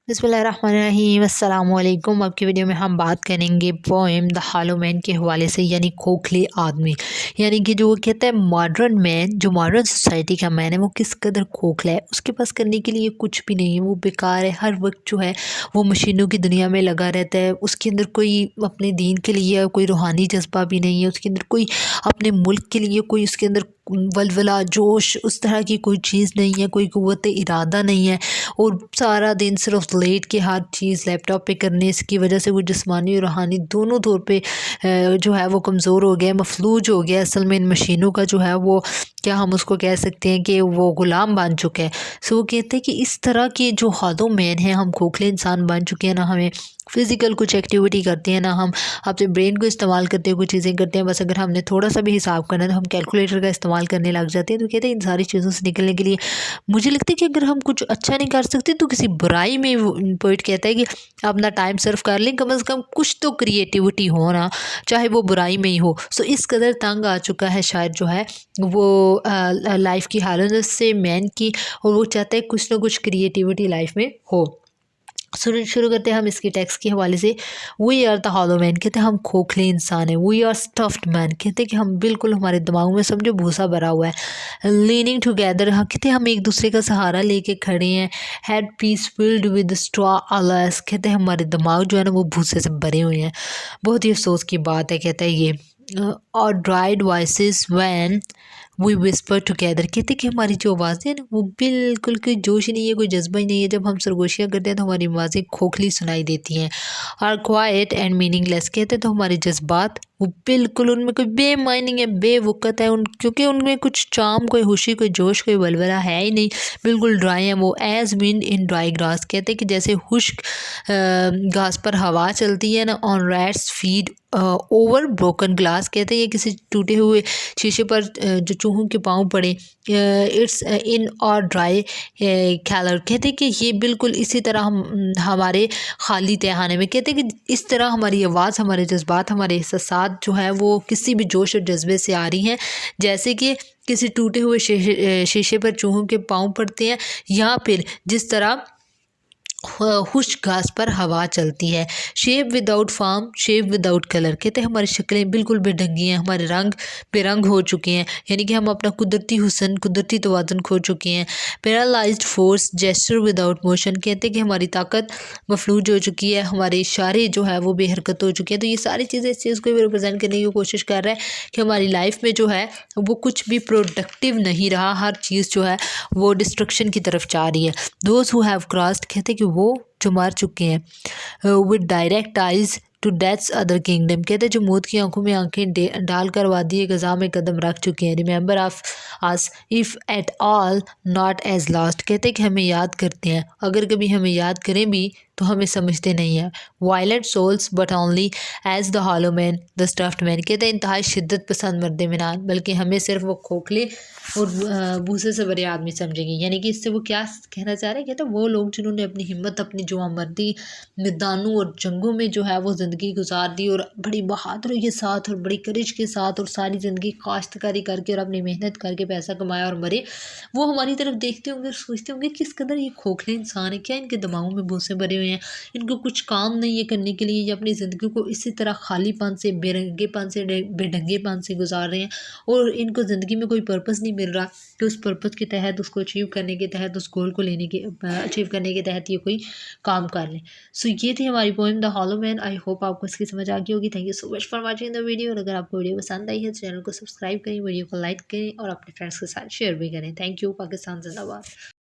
बिस्मिल्लाहिर्रहमानिर्रहीम अस्सलाम वालेकुम। अब की वीडियो में हम बात करेंगे पोएम द हॉलो मैन के हवाले से, यानी खोखले आदमी। यानी कि जो वो कहता है मॉडर्न मैन, जो मॉडर्न सोसाइटी का मैन है वो किस कदर खोखला है। उसके पास करने के लिए कुछ भी नहीं है, वो बेकार है। हर वक्त जो है वो मशीनों की दुनिया में लगा रहता है। उसके अंदर कोई अपने दीन के लिए कोई रूहानी जज्बा भी नहीं है। उसके अंदर कोई अपने मुल्क के लिए कोई उसके अंदर वलवला जोश उस तरह की कोई चीज़ नहीं है, कोई क़ुव्वत इरादा नहीं है। और सारा दिन सिर्फ लेट के हर चीज़ लैपटॉप पे करने की वजह से वो जिस्मानी और रूहानी दोनों तौर पे जो है वो कमज़ोर हो गया, मफलूज हो गया। असल में इन मशीनों का जो है वो क्या हम उसको कह सकते हैं कि वो ग़ुलाम बन चुका है। सो वो कहते हैं कि इस तरह के जो हॉलो मैन हैं, हम खोखले इंसान बन चुके हैं। ना हमें फ़िज़िकल कुछ एक्टिविटी करती है, ना हम अपने ब्रेन को इस्तेमाल करते हुए कुछ चीज़ें करते हैं। बस अगर हमने थोड़ा सा भी हिसाब करना है तो हम कैलकुलेटर का इस्तेमाल करने लग जाते हैं। तो कहते हैं इन सारी चीज़ों से निकलने के लिए मुझे लगता है कि अगर हम कुछ अच्छा नहीं कर सकते तो किसी बुराई में पोइट कहता है कि अपना टाइम सर्व कर लें, कम से कम कुछ तो क्रिएटिविटी हो ना, चाहे वो बुराई में ही हो। सो इस कदर तंग आ चुका है शायद जो है वो लाइफ की हालत से मैन की, और वो चाहता है कुछ ना कुछ क्रिएटिविटी लाइफ में हो। शुरू करते हैं हम इसके टेक्स्ट के हवाले से। We are the hollow men, कहते हैं हम खोखले इंसान हैं। वी आर स्टफ्ड मैन, कहते हैं कि हम बिल्कुल हमारे दिमाग में समझो भूसा भरा हुआ है। लीनिंग टुगेदर, कहते हैं हम एक दूसरे का सहारा लेके खड़े हैं। Headpiece filled with straw alas, कहते हैं हमारे दिमाग जो है ना वो भूसे से भरे हुए हैं। बहुत ही अफसोस की बात है, कहता है ये। और dried voices when we whisper together, कहते कि हमारी जो आवाज़ें हैं ना वो बिल्कुल कोई जोश ही नहीं है, कोई जज्बा ही नहीं है। जब हम सरगोशियाँ करते हैं तो हमारी आवाज़ें खोखली सुनाई देती हैं। आर क्वाइट एंड मीनिंगलेस, कहते हैं तो हमारे जज्बात वो बिल्कुल उनमें कोई बेमाइनिंग है, बेवक़्त है क्योंकि उनमें कुछ चार्म, कोई खुशी, कोई जोश, कोई वलवला है ही नहीं। बिल्कुल ड्राई है वो। As wind in dry grass, कहते हैं कि जैसे खुश्क घास पर हवा चलती है ना। On rats feed over broken glass, कहते हैं ये किसी टूटे हुए शीशे पर जो चूहों के पाँव पड़े। इट्स इन और ड्राई कैलर, कहते हैं कि ये बिल्कुल इसी तरह हम हमारे खाली तहखाने में, कहते हैं कि इस तरह हमारी आवाज़, हमारे जज्बात, हमारे एहसासात जो है वो किसी भी जोश और जज्बे से आ रही हैं, जैसे कि किसी टूटे हुए शीशे पर चूहों के पाँव पड़ते हैं, या फिर जिस तरह खुश्क घास पर हवा चलती है। Shape without form, shape without colour, कहते हैं हमारी शक्लें बिल्कुल बेढंगी हैं, हमारे रंग बेरंग हो चुके हैं, यानी कि हम अपना कुदरती हुस्न, कुदरती तवाज़ुन खो चुके हैं। Paralysed force, gesture without motion, कहते हैं कि हमारी ताकत मफलूज हो चुकी है, हमारे इशारे जो है वो बेहरकत हो चुके हैं। तो ये सारी चीज़ें इस चीज़ को भी रिप्रेजेंट करने की कोशिश कर रहा है कि हमारी लाइफ में जो है वो कुछ भी प्रोडक्टिव नहीं रहा, हर चीज़ जो है वो डिस्ट्रक्शन की तरफ जा रही है। दोज हु हैव क्रॉस्ड, कहते हैं कि वो जो मार चुके हैं with direct eyes to death's other kingdom, कहते हैं जो मौत की आंखों में आंखें डाल कर वादी गज़ा में कदम रख चुके हैं। Remember of us if at all not as last, कहते हैं कि हमें याद करते हैं, अगर कभी हमें याद करें भी तो हमें समझते नहीं हैं। Violent souls but only as the hollow men the stuffed men, कहते हैं इंतहाई शिद्दत पसंद मर्द मिनान, बल्कि हमें सिर्फ वो खोखले और भूसे से बड़े आदमी समझेंगे। यानी कि इससे वो क्या कहना चाह रहे हैं, कहते हैं वो लोग जिन्होंने अपनी हिम्मत, अपनी जुआमर्दी मैदानों और जंगों में जो है वो ज़िंदगी गुजार दी, और बड़ी बहादुरी के साथ और बड़ी करेज के साथ, और सारी ज़िंदगी काश्तकारी करके और अपनी मेहनत करके पैसा कमाया और मरे। वो हमारी तरफ देखते होंगे और सोचते होंगे किस कदर ये खोखले इंसान है, क्या इनके दिमागों में भूसे भरे हुए हैं, इनको कुछ काम नहीं है करने के लिए, ये अपनी ज़िंदगी को इसी तरह खालीपन से, बेरंगेपन से, बेढंगेपन से गुजार रहे हैं, और इनको ज़िंदगी में कोई पर्पस नहीं मिल रहा कि उस पर्पस के तहत, उसको अचीव करने के तहत, उस गोल को अचीव करने के तहत ये कोई काम कर लें। सो ये थी हमारी poem the hollow man. I hope आपको इसकी समझ आ गई होगी। Thank you so much for watching the video. और अगर आपको वीडियो पसंद आई है तो चैनल को सब्सक्राइब करें, वीडियो को लाइक करें और अपने फ्रेंड्स के साथ शेयर भी करें। Thank you. पाकिस्तान जिंदाबाद।